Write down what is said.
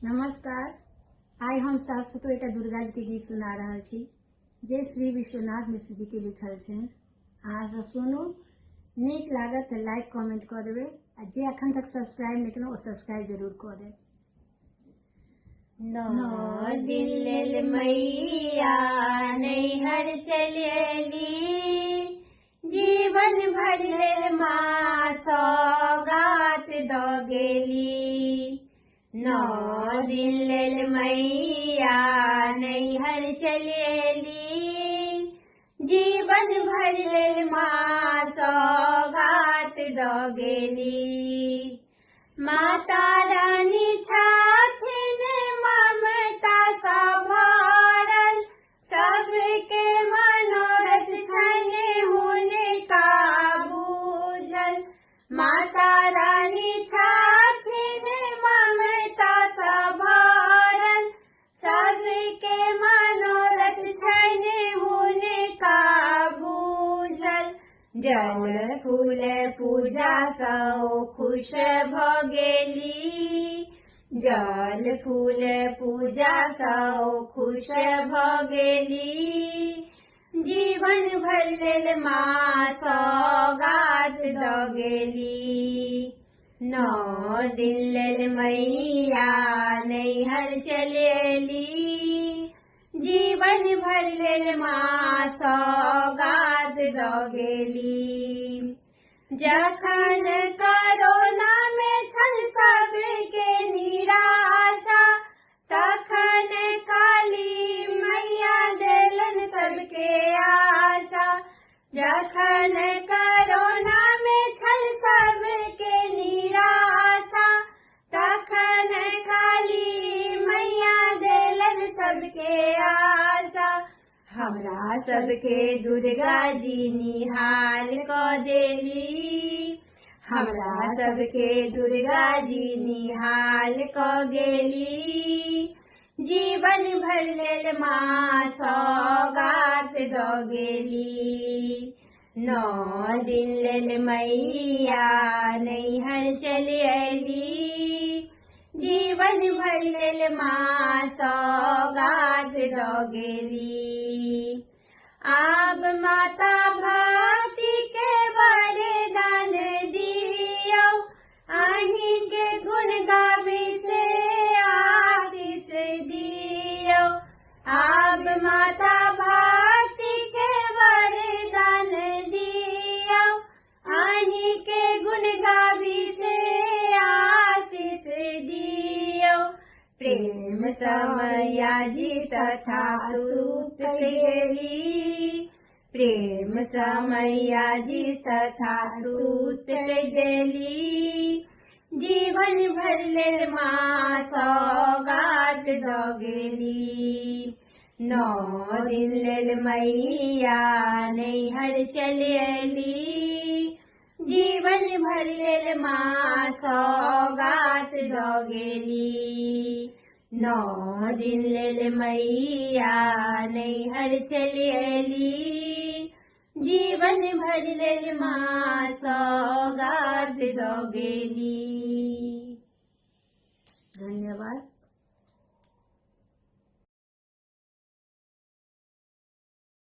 नमस्कार। आइ हम शास्त्रोक्त एक दुर्गा जी के गीत सुना रहा छी जे श्री विश्वनाथ मिश्र जी के लिखल छै। अहाँ सब सुनू, नीक लागत तो लाइक कमेंट कर देवे, जे अखन तक सब्सक्राइब नहीं केलहुँ ओ सब्सक्राइब जरूर कर देव। नौ दिन लेल मैया नैहर चलेली, जीवन भर लेल माँ सौगात दऽ गेली। नौ दिन लेल मैया नैहर चलेली, जीवन भर लेल माँ सौगात दऽ गेली। माता रानी छथिन ममता सँ भरल, सबके मनोरथ छनि हुनका बूझल। माता रानी छथिन ममता सँ भरल, सबके मनोरथ छनि हुनका बूझल। जल फूल पूजा सँ खुश भऽ गेली, जल फूल पूजा सँ खुश भऽ गेली। जीवन भर लेल माँ सौगात दऽ गेली। नौ दिन लेल मैया नैहर चलेली, जीवन भर लेल माँ सौगात दऽ गेली। जखन कोरोना में छल सबके निराशा, तखन काली मैया देलन सबके आशा। जखन कोरोना में छल सबके निराशा, तखन काली मैया देलन सबके आशा। हमरा सबके दुर्गा जी निहाल कऽ देली, हमरा सबके दुर्गा जी निहाल कऽ गेली। जीवन भर लेल माँ सौगात दऽ गेली। नौ दिन लेल मैया नैहर चलि अयली, जीवन भर लेल माँ सौगात दऽ गेली। आब माता भक्ति के वरदान दियौ, अहीं के गुण गाबी से आशीष दियौ। आब माता भक्ति के वरदान दियौ, अहीं के गुण गाबी से आशीष दियौ। प्रेम सँ मैया जी तथा स्तुत गेली, प्रेम सँ मैया जी तथा स्तुत गेली। जीवन भर लेल माँ सौगात दऽ गेली। नौ दिन लेल मैया नैहर चलि अयली, जीवन भर लेल माँ सौगात दऽ गेली। नौ दिन लेल मैया नैहर चलि अयली, जीवन भर लेल माँ सौगात दऽ गेली। धन्यवाद।